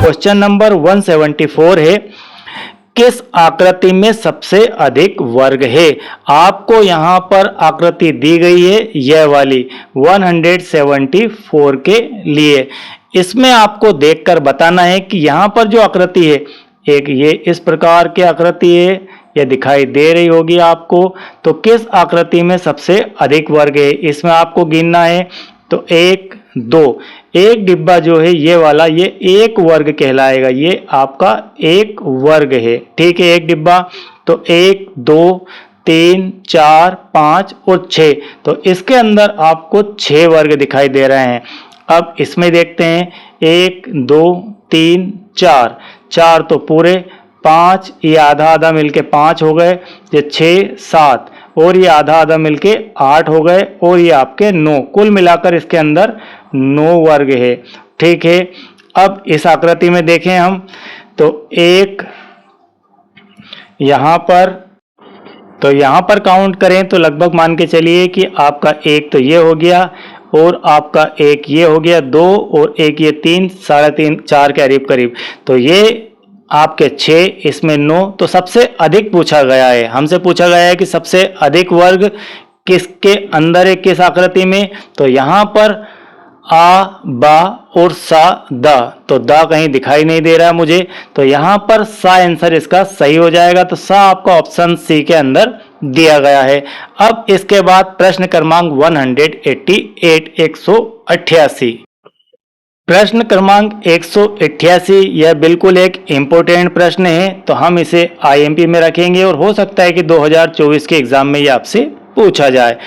Question number 174 है, किस आकृति में सबसे अधिक वर्ग है। आपको यहां पर आकृति दी गई है यह वाली 174 के लिए। इसमें आपको देखकर बताना है कि यहां पर जो आकृति है, एक ये इस प्रकार की आकृति है, यह दिखाई दे रही होगी आपको। तो किस आकृति में सबसे अधिक वर्ग है, इसमें आपको गिनना है। तो 1 2, एक डिब्बा जो है ये वाला, ये एक वर्ग कहलाएगा, ये आपका एक वर्ग है। ठीक है, एक डिब्बा। तो 1 2 3 4 5 और 6, तो इसके अंदर आपको 6 वर्ग दिखाई दे रहे हैं। अब इसमें देखते हैं, 1 2 3 4, 4 तो पूरे, 5 ये आधा आधा मिलके 5 हो गए, ये 6 7 और ये आधा आधा मिलके 8 हो गए, और ये आपके 9, कुल मिलाकर इसके अंदर 9 वर्ग है। ठीक है, अब इस आकृति में देखें हम, तो एक यहां पर काउंट करें तो लगभग मान के चलिए कि आपका एक तो ये हो गया, और आपका एक ये हो गया 2, और एक ये 3, 3.5 4 के करीब करीब, तो ये आपके 6, इसमें 9। तो सबसे अधिक पूछा गया है, हमसे पूछा गया है कि सबसे अधिक वर्ग किसके अंदर है, किस आकृति में। तो यहां पर आ बा और सा दा, तो दा कहीं दिखाई नहीं दे रहा है मुझे, तो यहां पर सा आंसर इसका सही हो जाएगा। तो सा आपका ऑप्शन सी के अंदर दिया गया है। अब इसके बाद प्रश्न क्रमांक 188 188। प्रश्न क्रमांक 188, यह बिल्कुल एक इम्पोर्टेंट प्रश्न है, तो हम इसे आईएमपी में रखेंगे और हो सकता है कि 2024 के एग्जाम में यह आपसे पूछा जाए।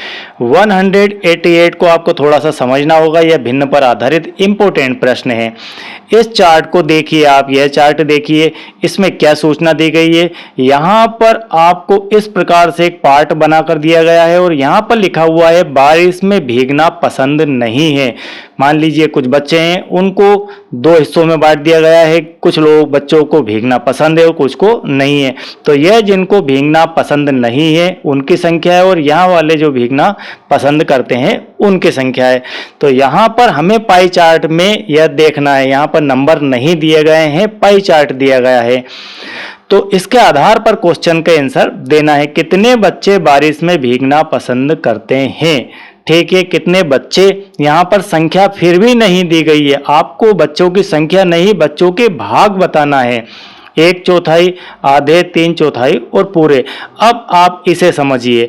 188 को आपको थोड़ा सा समझना होगा, यह भिन्न पर आधारित इम्पोर्टेंट प्रश्न है। इस चार्ट को देखिए आप, यह चार्ट देखिए, इसमें क्या सूचना दी गई है। यहाँ पर आपको इस प्रकार से एक पार्ट बनाकर दिया गया है, और यहाँ पर लिखा हुआ है बारिश में भीगना पसंद नहीं है। मान लीजिए कुछ बच्चे हैं, उनको 2 हिस्सों में बांट दिया गया है, कुछ लोग बच्चों को भीगना पसंद है और कुछ को नहीं है। तो यह जिनको भीगना पसंद नहीं है उनकी संख्या है, और यहाँ वाले जो भीगना पसंद करते हैं उनकी संख्या है। तो यहाँ पर हमें पाई चार्ट में यह देखना है, यहाँ पर नंबर नहीं दिए गए हैं, पाई चार्ट दिया गया है। तो इसके आधार पर क्वेश्चन का आंसर देना है, कितने बच्चे बारिश में भीगना पसंद करते हैं। ठीक है, कितने बच्चे, यहाँ पर संख्या फिर भी नहीं दी गई है, आपको बच्चों की संख्या नहीं, बच्चों के भाग बताना है। 1/4, आधे, 3/4 और पूरे। अब आप इसे समझिए,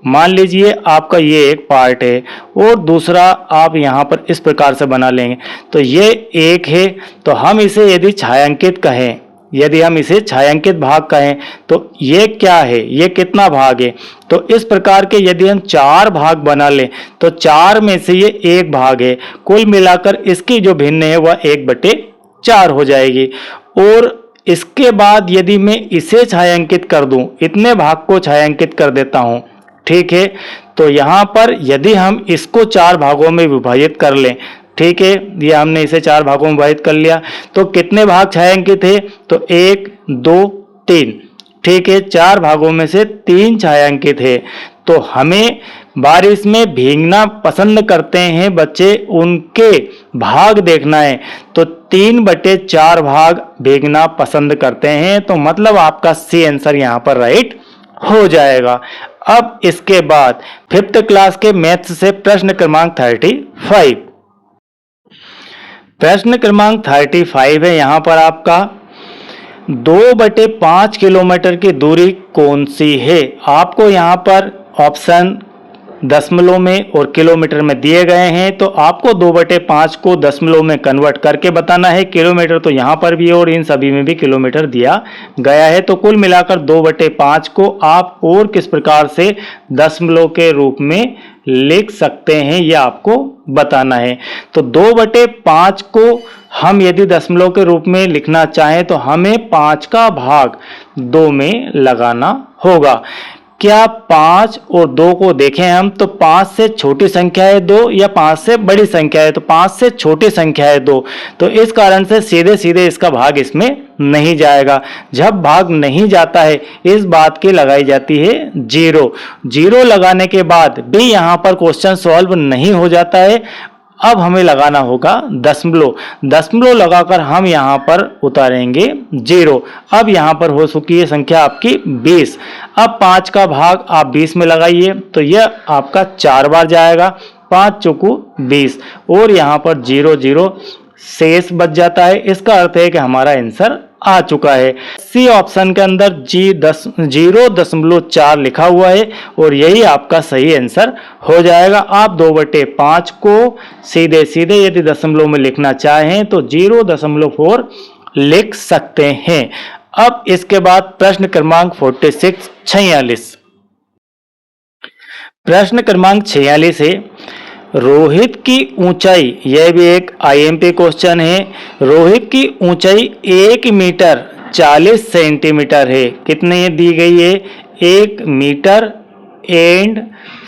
मान लीजिए आपका ये एक पार्ट है, और दूसरा आप यहाँ पर इस प्रकार से बना लेंगे। तो ये एक है, तो हम इसे यदि छायांकित कहें, यदि हम इसे छायांकित भाग कहें, तो ये क्या है, ये कितना भाग है। तो इस प्रकार के यदि हम 4 भाग बना लें, तो 4 में से ये 1 भाग है, कुल मिलाकर इसकी जो भिन्न है वह 1/4 हो जाएगी। और इसके बाद यदि मैं इसे छायांकित कर दूं, इतने भाग को छायांकित कर देता हूं, ठीक है। तो यहाँ पर यदि हम इसको 4 भागों में विभाजित कर लें, ठीक है, ये हमने इसे 4 भागों में विभाजित कर लिया, तो कितने भाग छायांकित है, तो 1 2 3, ठीक है, 4 भागों में से 3 छायांकित है। तो हमें बारिश में भीगना पसंद करते हैं बच्चे, उनके भाग देखना है। तो 3/4 भाग भीगना पसंद करते हैं, तो मतलब आपका सी आंसर यहाँ पर राइट हो जाएगा। अब इसके बाद 5th क्लास के मैथ्स से प्रश्न क्रमांक 35। प्रश्न क्रमांक 35 है यहाँ पर आपका, 2/5 किलोमीटर की दूरी कौन सी है। आपको यहाँ पर ऑप्शन दशमलव में और किलोमीटर में दिए गए हैं, तो आपको 2/5 को दशमलव में कन्वर्ट करके बताना है। किलोमीटर तो यहाँ पर भी और इन सभी में भी किलोमीटर दिया गया है। तो कुल मिलाकर 2/5 को आप और किस प्रकार से दशमलव के रूप में लिख सकते हैं, यह आपको बताना है। तो 2/5 को हम यदि दशमलव के रूप में लिखना चाहें तो हमें 5 का भाग 2 में लगाना होगा। क्या 5 और 2 को देखें हम तो 5 से छोटी संख्या है 2 या 5 से बड़ी संख्या है, तो 5 से छोटी संख्या है 2, तो इस कारण से सीधे सीधे इसका भाग इसमें नहीं जाएगा। जब भाग नहीं जाता है इस बात की लगाई जाती है 0। 0 लगाने के बाद भी यहां पर क्वेश्चन सॉल्व नहीं हो जाता है। अब हमें लगाना होगा दशमलव। दशमलव लगाकर हम यहां पर उतारेंगे 0। अब यहां पर हो चुकी है संख्या आपकी 20। अब 5 का भाग आप 20 में लगाइए तो यह आपका 4 बार जाएगा, 5 चौको 20 और यहां पर 0 0 शेष बच जाता है। इसका अर्थ है कि हमारा आंसर आ चुका है। सी ऑप्शन के अंदर 0.4 लिखा हुआ है और यही आपका सही आंसर हो जाएगा। आप 2/5 को सीधे सीधे यदि दशमलव में लिखना चाहें तो 0.4 लिख सकते हैं। अब इसके बाद प्रश्न क्रमांक 46 प्रश्न क्रमांक 46 है, रोहित की ऊंचाई, यह भी एक आईएमपी क्वेश्चन है। रोहित की ऊंचाई 1 मीटर 40 सेंटीमीटर है। कितनी दी गई है? 1 मीटर एंड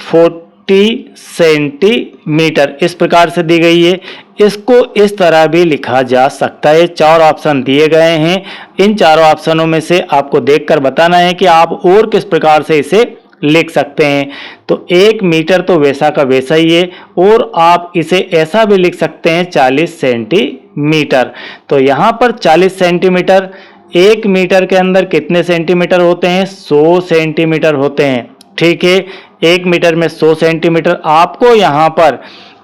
40 सेंटीमीटर, इस प्रकार से दी गई है। इसको इस तरह भी लिखा जा सकता है। 4 ऑप्शन दिए गए हैं। इन चारों ऑप्शनों में से आपको देखकर बताना है कि आप और किस प्रकार से इसे लिख सकते हैं। तो 1 मीटर तो वैसा का वैसा ही है और आप इसे ऐसा भी लिख सकते हैं 40 सेंटीमीटर। तो यहां पर 40 सेंटीमीटर, 1 मीटर के अंदर कितने सेंटीमीटर होते हैं? 100 सेंटीमीटर होते हैं। ठीक है, 1 मीटर में 100 सेंटीमीटर। आपको यहां पर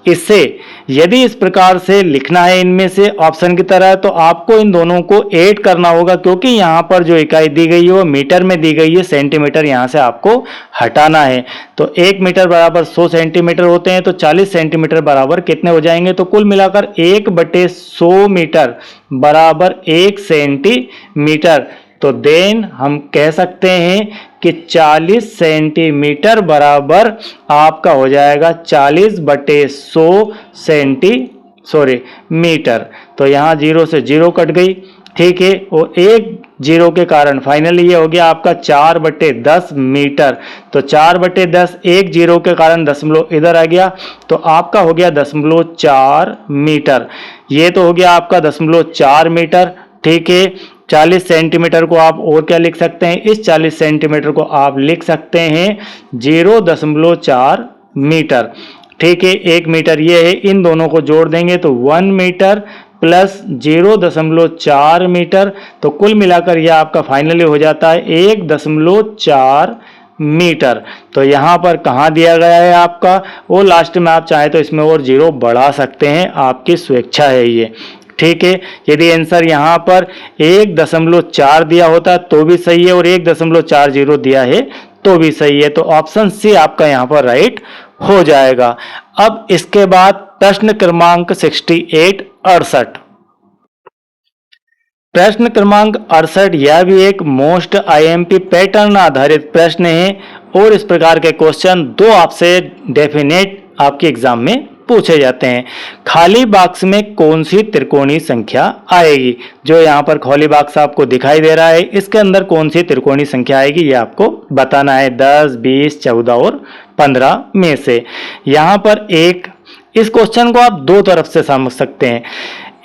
इससे यदि इस प्रकार से लिखना है इनमें से ऑप्शन की तरह, तो आपको इन दोनों को ऐड करना होगा, क्योंकि यहां पर जो इकाई दी गई है वो मीटर में दी गई है, सेंटीमीटर यहां से आपको हटाना है। तो 1 मीटर बराबर 100 सेंटीमीटर होते हैं, तो 40 सेंटीमीटर बराबर कितने हो जाएंगे? तो कुल मिलाकर 1/100 मीटर बराबर 1 सेंटीमीटर। तो देन हम कह सकते हैं कि 40 सेंटीमीटर बराबर आपका हो जाएगा 40/100 मीटर। तो यहाँ 0 से 0 कट गई। ठीक है, और एक 0 के कारण फाइनली ये हो गया आपका 4/10 मीटर। तो 4/10, एक 0 के कारण दशमलव इधर आ गया, तो आपका हो गया 0.4 मीटर। ये तो हो गया आपका 0.4 मीटर। ठीक है, 40 सेंटीमीटर को आप और क्या लिख सकते हैं? इस 40 सेंटीमीटर को आप लिख सकते हैं 0.4 मीटर। ठीक है, 1 मीटर ये है, इन दोनों को जोड़ देंगे तो 1 मीटर प्लस 0.4 मीटर। तो कुल मिलाकर यह आपका फाइनली हो जाता है 1.4 मीटर। तो यहाँ पर कहाँ दिया गया है आपका, वो लास्ट में आप चाहे तो इसमें और 0 बढ़ा सकते हैं, आपकी स्वेच्छा है ये। ठीक है, यदि आंसर यहाँ पर 1.4 दिया होता तो भी सही है और 1.40 दिया है तो भी सही है। तो ऑप्शन सी आपका यहाँ पर राइट हो जाएगा। अब इसके बाद प्रश्न क्रमांक 68 प्रश्न क्रमांक 68 यह भी एक मोस्ट आईएमपी पैटर्न आधारित प्रश्न है और इस प्रकार के क्वेश्चन 2 आपसे डेफिनेट आपके एग्जाम में पूछे जाते हैं। खाली बॉक्स में कौन सी त्रिकोणीय संख्या आएगी? जो यहाँ पर खाली बॉक्स आपको दिखाई दे रहा है, इसके अंदर कौन सी त्रिकोणीय संख्या आएगी ये आपको बताना है। 10, 20, 14 और 15 में से। यहाँ पर इस क्वेश्चन को आप 2 तरफ से समझ सकते हैं।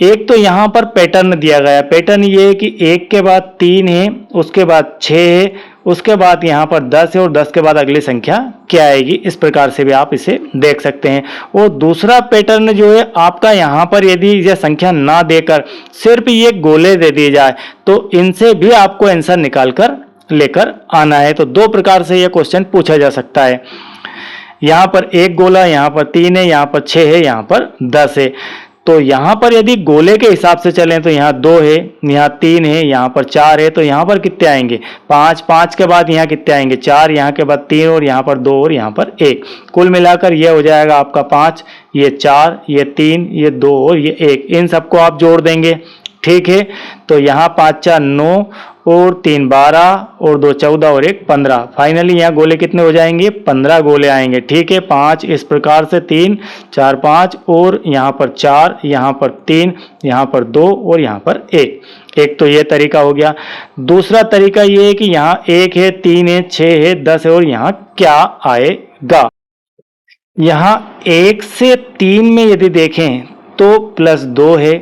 एक तो यहाँ पर पैटर्न दिया गया, पैटर्न ये है कि 1 के बाद 3 है, उसके बाद 6 है, उसके बाद यहाँ पर 10 है और 10 के बाद अगली संख्या क्या आएगी, इस प्रकार से भी आप इसे देख सकते हैं। और दूसरा पैटर्न जो है आपका, यहाँ पर यदि यह संख्या ना देकर सिर्फ ये गोले दे दिए जाए तो इनसे भी आपको आंसर निकाल कर लेकर आना है। तो 2 प्रकार से यह क्वेश्चन पूछा जा सकता है। यहाँ पर 1 गोला, यहाँ पर 3 है, यहाँ पर 6 है, यहाँ पर 10 है। तो यहाँ पर यदि गोले के हिसाब से चलें तो यहाँ 2 है, यहाँ 3 है, यहाँ पर 4 है, तो यहाँ पर कितने आएंगे 5, 5 के बाद यहाँ कितने आएंगे 4, यहाँ के बाद 3 और यहाँ पर 2 और यहाँ पर 1। कुल मिलाकर ये हो जाएगा आपका 5, ये 4, ये 3, ये 2 और ये 1। इन सबको आप जोड़ देंगे, ठीक है। तो यहाँ 5 4 9 और 3 12 और 2 14 और 1 15। फाइनली यहाँ गोले कितने हो जाएंगे 15 गोले आएंगे, ठीक है। 5 इस प्रकार से 3 4 5 और यहाँ पर 4, यहाँ पर 3, यहाँ पर 2 और यहाँ पर 1। एक तो ये तरीका हो गया। दूसरा तरीका ये है कि यहाँ 1 है, 3 है, 6 है, 10 है और यहाँ क्या आएगा। यहाँ 1 से 3 में यदि देखें तो +2 है,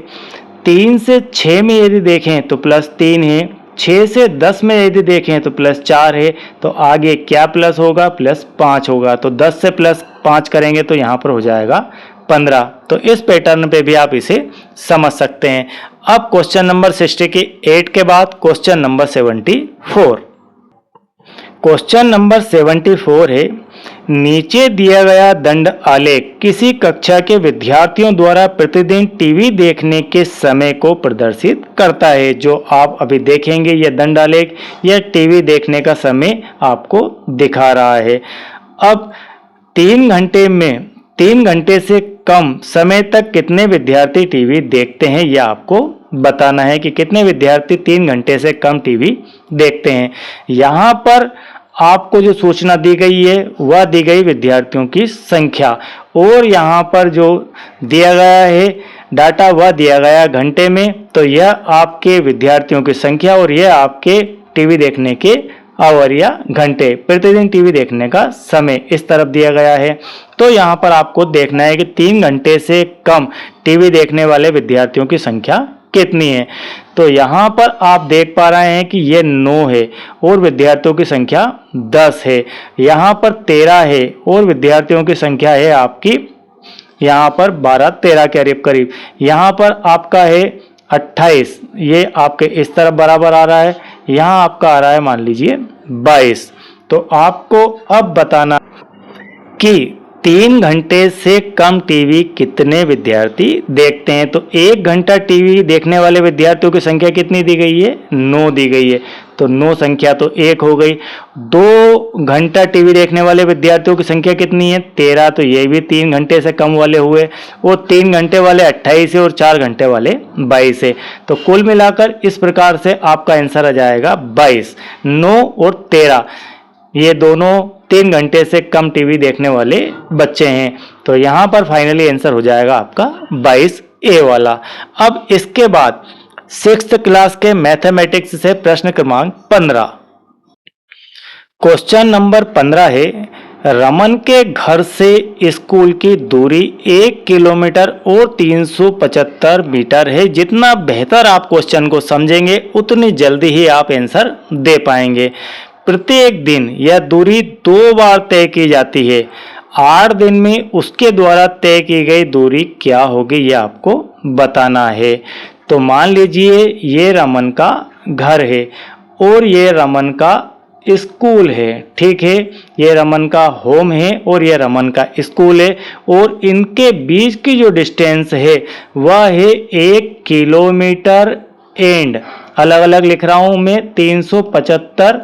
3 से 6 में यदि देखें तो +3 है, 6 से 10 में यदि देखें तो +4 है। तो आगे क्या प्लस होगा +5 होगा। तो 10 से +5 करेंगे तो यहाँ पर हो जाएगा 15। तो इस पैटर्न पे भी आप इसे समझ सकते हैं। अब क्वेश्चन नंबर 68 के बाद क्वेश्चन नंबर 74। क्वेश्चन नंबर 74 है, नीचे दिया गया दंड आलेख किसी कक्षा के विद्यार्थियों द्वारा प्रतिदिन टीवी देखने के समय को प्रदर्शित करता है। जो आप अभी देखेंगे यह दंड आलेख यह टीवी देखने का समय आपको दिखा रहा है। अब 3 घंटे में 3 घंटे से कम समय तक कितने विद्यार्थी टीवी देखते हैं, यह आपको बताना है कि कितने विद्यार्थी 3 घंटे से कम टीवी देखते हैं। यहाँ पर आपको जो सूचना दी गई है वह दी गई विद्यार्थियों की संख्या, और यहाँ पर जो दिया गया है डाटा वह दिया गया घंटे में। तो यह आपके विद्यार्थियों की संख्या और यह आपके टीवी देखने के आवर या घंटे, प्रतिदिन टीवी देखने का समय इस तरफ दिया गया है। तो यहाँ पर आपको देखना है कि 3 घंटे से कम टीवी देखने वाले विद्यार्थियों की संख्या कितनी है। तो यहाँ पर आप देख पा रहे हैं कि ये 9 है और विद्यार्थियों की संख्या 10 है। यहाँ पर 13 है और विद्यार्थियों की संख्या है आपकी यहाँ पर 12-13 के करीब। यहाँ पर आपका है 28, ये आपके इस तरफ बराबर आ रहा है। यहाँ आपका आ रहा है मान लीजिए 22। तो आपको अब बताना कि 3 घंटे से कम टीवी कितने विद्यार्थी देखते हैं। तो 1 घंटा टीवी देखने वाले विद्यार्थियों की संख्या कितनी दी गई है 9 दी गई है। तो 9 संख्या तो 1 हो गई। 2 घंटा टीवी देखने वाले विद्यार्थियों की संख्या कितनी है 13, तो ये भी 3 घंटे से कम वाले हुए। और 3 घंटे वाले 28 है और 4 घंटे वाले 22 है। तो कुल मिलाकर इस प्रकार से आपका आंसर आ जाएगा 22। 9 और 13 ये दोनों 3 घंटे से कम टीवी देखने वाले बच्चे हैं। तो यहाँ पर फाइनली आंसर हो जाएगा आपका 22A वाला। अब इसके बाद 6th क्लास के मैथमेटिक्स से प्रश्न क्रमांक 15। क्वेश्चन नंबर 15 है, रमन के घर से स्कूल की दूरी 1 किलोमीटर और 375 मीटर है। जितना बेहतर आप क्वेश्चन को समझेंगे उतनी जल्दी ही आप आंसर दे पाएंगे। प्रत्येक दिन यह दूरी 2 बार तय की जाती है। 8 दिन में उसके द्वारा तय की गई दूरी क्या होगी यह आपको बताना है। तो मान लीजिए ये रमन का घर है और ये रमन का स्कूल है, ठीक है। ये रमन का होम है और ये रमन का स्कूल है, और इनके बीच की जो डिस्टेंस है वह है 1 किलोमीटर एंड अलग अलग लिख रहा हूं मैं 375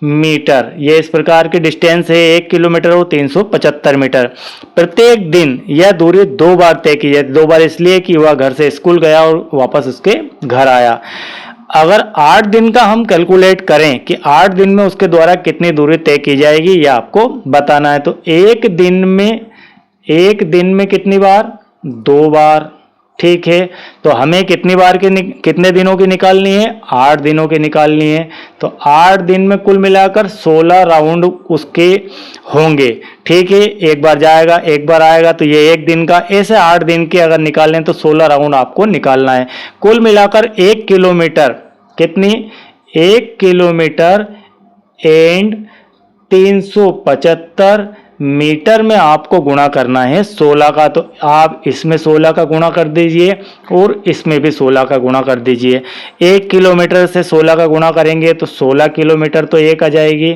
मीटर। ये इस प्रकार की डिस्टेंस है 1 किलोमीटर और 375 मीटर। प्रत्येक दिन यह दूरी 2 बार तय की जाती है। 2 बार इसलिए कि वह घर से स्कूल गया और वापस उसके घर आया। अगर 8 दिन का हम कैलकुलेट करें कि 8 दिन में उसके द्वारा कितनी दूरी तय की जाएगी यह आपको बताना है। तो एक दिन में कितनी बार 2 बार, ठीक है। तो हमें कितनी बार के कितने दिनों की निकालनी है 8 दिनों की निकालनी है। तो 8 दिन में कुल मिलाकर 16 राउंड उसके होंगे, ठीक है। एक बार जाएगा एक बार आएगा, तो ये 1 दिन का, ऐसे 8 दिन के अगर निकालें तो 16 राउंड आपको निकालना है। कुल मिलाकर 1 किलोमीटर कितनी 1 किलोमीटर एंड 375 मीटर में आपको गुणा करना है 16 का। तो आप इसमें 16 का गुणा कर दीजिए और इसमें भी 16 का गुणा कर दीजिए। 1 किलोमीटर से 16 का गुणा करेंगे तो 16 किलोमीटर तो 1 आ जाएगी,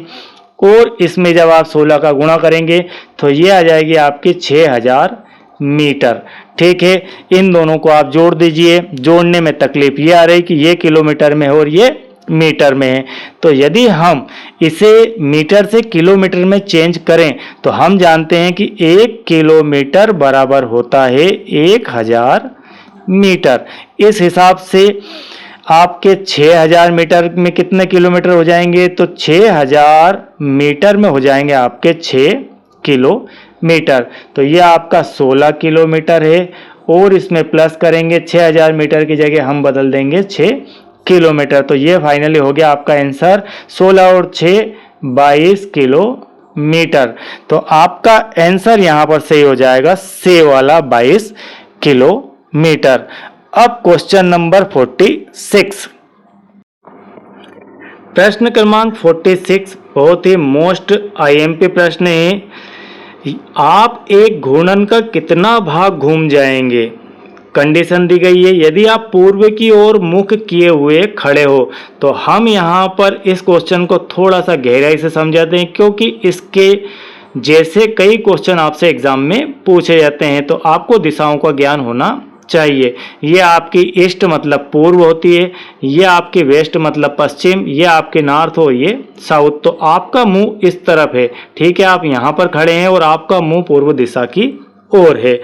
और इसमें जब आप 16 का गुणा करेंगे तो ये आ जाएगी आपकी 6000 मीटर। ठीक है, इन दोनों को आप जोड़ दीजिए। जोड़ने में तकलीफ ये आ रही कि ये किलोमीटर में है और ये मीटर में है। तो यदि हम इसे मीटर से किलोमीटर में चेंज करें तो हम जानते हैं कि 1 किलोमीटर बराबर होता है 1000 मीटर। इस हिसाब से आपके 6000 मीटर में कितने किलोमीटर हो जाएंगे? तो 6000 मीटर में हो जाएंगे आपके 6 किलोमीटर। तो ये आपका 16 किलोमीटर है और इसमें प्लस करेंगे 6000 मीटर की जगह हम बदल देंगे 6 किलोमीटर। तो ये फाइनली हो गया आपका आंसर 16 और 6 22 किलोमीटर। तो आपका आंसर यहाँ पर सही हो जाएगा से वाला 22 किलोमीटर। अब क्वेश्चन नंबर 46। प्रश्न क्रमांक 46 बहुत ही मोस्ट आईएमपी प्रश्न है। आप एक घूर्णन का कितना भाग घूम जाएंगे? कंडीशन दी गई है, यदि आप पूर्व की ओर मुख किए हुए खड़े हो। तो हम यहाँ पर इस क्वेश्चन को थोड़ा सा गहराई से समझाते हैं, क्योंकि इसके जैसे कई क्वेश्चन आपसे एग्जाम में पूछे जाते हैं, तो आपको दिशाओं का ज्ञान होना चाहिए। ये आपकी ईस्ट मतलब पूर्व होती है, ये आपकी वेस्ट मतलब पश्चिम, ये आपके नॉर्थ हो, ये साउथ। तो आपका मुंह इस तरफ है, ठीक है, आप यहाँ पर खड़े हैं और आपका मुंह पूर्व दिशा की ओर है।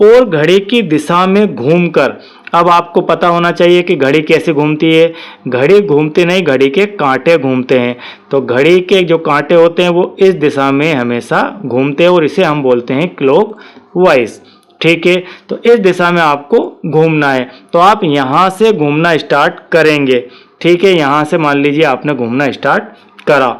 और घड़ी की दिशा में घूमकर, अब आपको पता होना चाहिए कि घड़ी कैसे घूमती है। घड़ी घूमती नहीं, घड़ी के कांटे घूमते हैं। तो घड़ी के जो कांटे होते हैं वो इस दिशा में हमेशा घूमते हैं और इसे हम बोलते हैं क्लॉक वाइज। ठीक है, तो इस दिशा में आपको घूमना है। तो आप यहाँ से घूमना स्टार्ट करेंगे। ठीक है, यहाँ से मान लीजिए आपने घूमना स्टार्ट करा,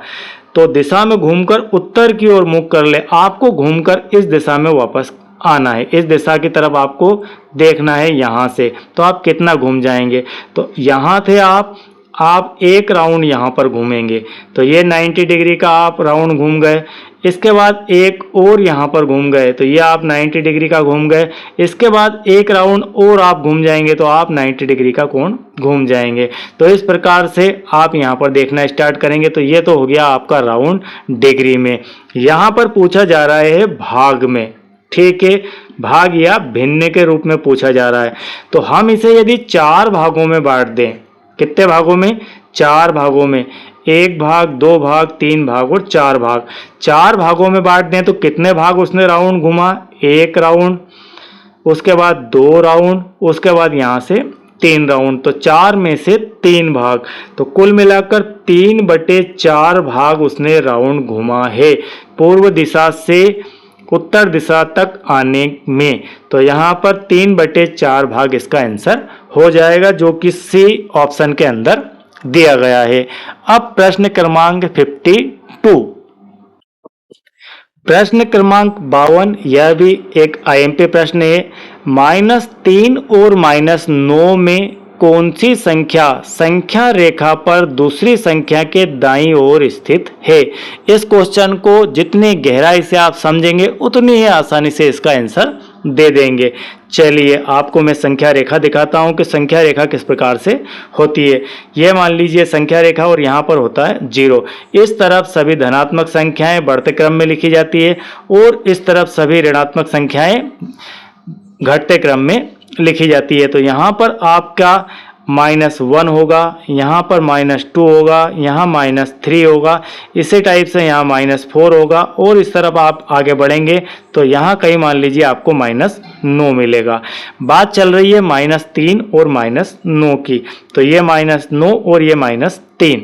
तो दिशा में घूमकर उत्तर की ओर मुख कर ले। आपको घूमकर इस दिशा में वापस आना है, इस दिशा की तरफ आपको देखना है यहाँ से। तो आप कितना घूम जाएंगे? तो यहाँ थे आप एक राउंड यहाँ पर घूमेंगे, तो ये 90 डिग्री का आप राउंड घूम गए। इसके बाद एक और यहाँ पर घूम गए, तो ये आप 90 डिग्री का घूम गए। इसके बाद एक राउंड और आप घूम जाएंगे, तो आप 90 डिग्री का कोण घूम जाएंगे। तो इस प्रकार से आप यहाँ पर देखना स्टार्ट करेंगे। तो ये तो हो गया आपका राउंड डिग्री में। यहाँ पर पूछा जा रहा है भाग में। ठीक है, भाग या भिन्न के रूप में पूछा जा रहा है। तो हम इसे यदि 4 भागों में बांट दें, कितने भागों में? 4 भागों में। 1 भाग, 2 भाग, 3 भाग और 4 भाग। 4 भागों में बांट दें तो कितने भाग उसने राउंड घुमा? 1 राउंड, उसके बाद 2 राउंड, उसके बाद यहाँ से 3 राउंड। तो 4 में से 3 भाग, तो कुल मिलाकर 3/4 भाग उसने राउंड घुमा है पूर्व दिशा से उत्तर दिशा तक आने में। तो यहाँ पर 3/4 भाग इसका आंसर हो जाएगा, जो कि सी ऑप्शन के अंदर दिया गया है। अब प्रश्न क्रमांक 52। प्रश्न क्रमांक 52 यह भी एक आईएमपी प्रश्न है। -3 और -9 में कौन सी संख्या रेखा पर दूसरी संख्या के दाईं ओर स्थित है? इस क्वेश्चन को जितनी गहराई से आप समझेंगे उतनी ही आसानी से इसका आंसर दे देंगे। चलिए आपको मैं संख्या रेखा दिखाता हूं कि संख्या रेखा किस प्रकार से होती है। यह मान लीजिए संख्या रेखा और यहाँ पर होता है 0। इस तरफ सभी धनात्मक संख्याएं बढ़ते क्रम में लिखी जाती है और इस तरफ सभी ऋणात्मक संख्याएं घटते क्रम में लिखी जाती है। तो यहाँ पर आपका -1 होगा, यहाँ पर -2 होगा, यहाँ -3 होगा, इसी टाइप से यहाँ -4 होगा और इस तरफ आप आगे बढ़ेंगे तो यहाँ कहीं मान लीजिए आपको -9 मिलेगा। बात चल रही है -3 और -9 की। तो ये -9 और ये -3,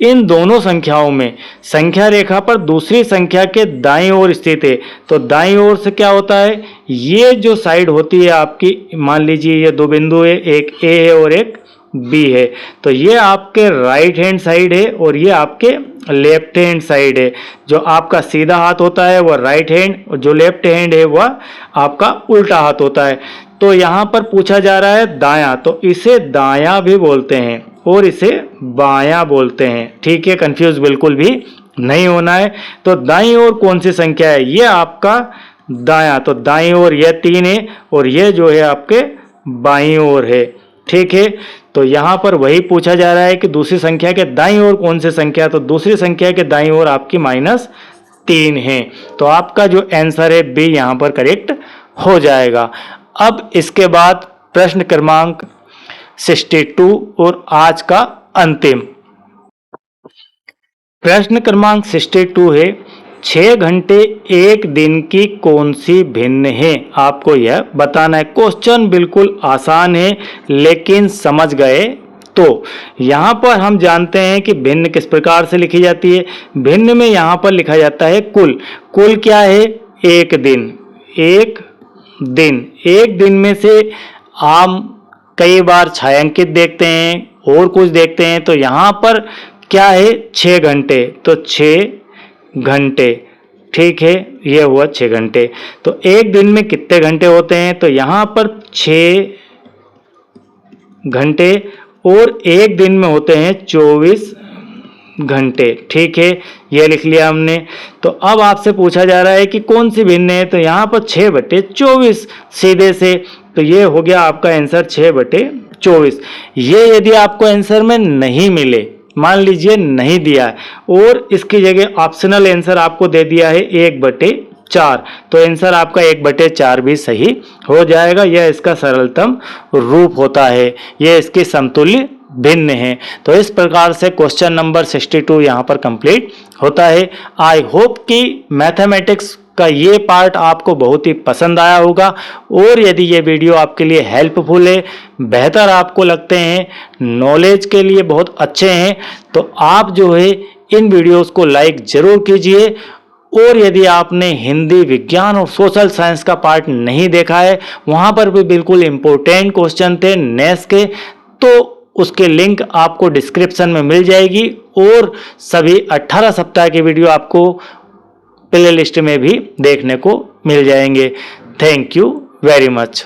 इन दोनों संख्याओं में संख्या रेखा पर दूसरी संख्या के दाईं ओर स्थित है। तो दाईं ओर से क्या होता है, ये जो साइड होती है आपकी, मान लीजिए ये 2 बिंदु है, एक ए है और एक बी है। तो ये आपके राइट हैंड साइड है और ये आपके लेफ्ट हैंड साइड है। जो आपका सीधा हाथ होता है वह राइट हैंड और जो लेफ्ट हैंड है वह आपका उल्टा हाथ होता है। तो यहाँ पर पूछा जा रहा है दायां, तो इसे दायां भी बोलते हैं और इसे बायां बोलते हैं। ठीक है, कंफ्यूज बिल्कुल भी नहीं होना है। तो दाईं ओर कौन सी संख्या है? ये आपका दायां, तो दाईं ओर यह 3 है और यह जो है आपके बाईं ओर है। ठीक है, तो यहाँ पर वही पूछा जा रहा है कि दूसरी संख्या के दाईं ओर कौन सी संख्या, तो दूसरी संख्या के दाईं ओर आपकी -3 है। तो आपका जो आंसर है बी यहाँ पर करेक्ट हो जाएगा। अब इसके बाद प्रश्न क्रमांक 62 और आज का अंतिम प्रश्न क्रमांक 62 है, 6 घंटे एक दिन की कौन सी भिन्न है? आपको यह बताना है। क्वेश्चन बिल्कुल आसान है, लेकिन समझ गए तो यहां पर हम जानते हैं कि भिन्न किस प्रकार से लिखी जाती है। भिन्न में यहां पर लिखा जाता है कुल। कुल क्या है? एक दिन। एक दिन, एक दिन में से हम कई बार छायांकित देखते हैं और कुछ देखते हैं, तो यहां पर क्या है? 6 घंटे, तो 6 घंटे, ठीक है, ये हुआ 6 घंटे। तो एक दिन में कितने घंटे होते हैं? तो यहां पर 6 घंटे और एक दिन में होते हैं 24 घंटे, ठीक है, ये लिख लिया हमने। तो अब आपसे पूछा जा रहा है कि कौन सी भिन्न है, तो यहां पर 6/24 सीधे से, तो ये हो गया आपका आंसर 6/24। ये यदि आपको आंसर में नहीं मिले, मान लीजिए नहीं दिया है और इसकी जगह ऑप्शनल आंसर आपको दे दिया है 1/4, तो आंसर आपका 1/4 भी सही हो जाएगा। यह इसका सरलतम रूप होता है, यह इसके समतुल्य भिन्न है। तो इस प्रकार से क्वेश्चन नंबर 62 यहाँ पर कंप्लीट होता है। आई होप कि मैथमेटिक्स का ये पार्ट आपको बहुत ही पसंद आया होगा, और यदि ये वीडियो आपके लिए हेल्पफुल है, बेहतर आपको लगते हैं, नॉलेज के लिए बहुत अच्छे हैं, तो आप जो है इन वीडियोस को लाइक जरूर कीजिए। और यदि आपने हिंदी, विज्ञान और सोशल साइंस का पार्ट नहीं देखा है, वहाँ पर भी बिल्कुल इम्पोर्टेंट क्वेश्चन थे नेस के, तो उसके लिंक आपको डिस्क्रिप्शन में मिल जाएगी, और सभी 18 सप्ताह के वीडियो आपको प्ले लिस्ट में भी देखने को मिल जाएंगे। Thank you very much.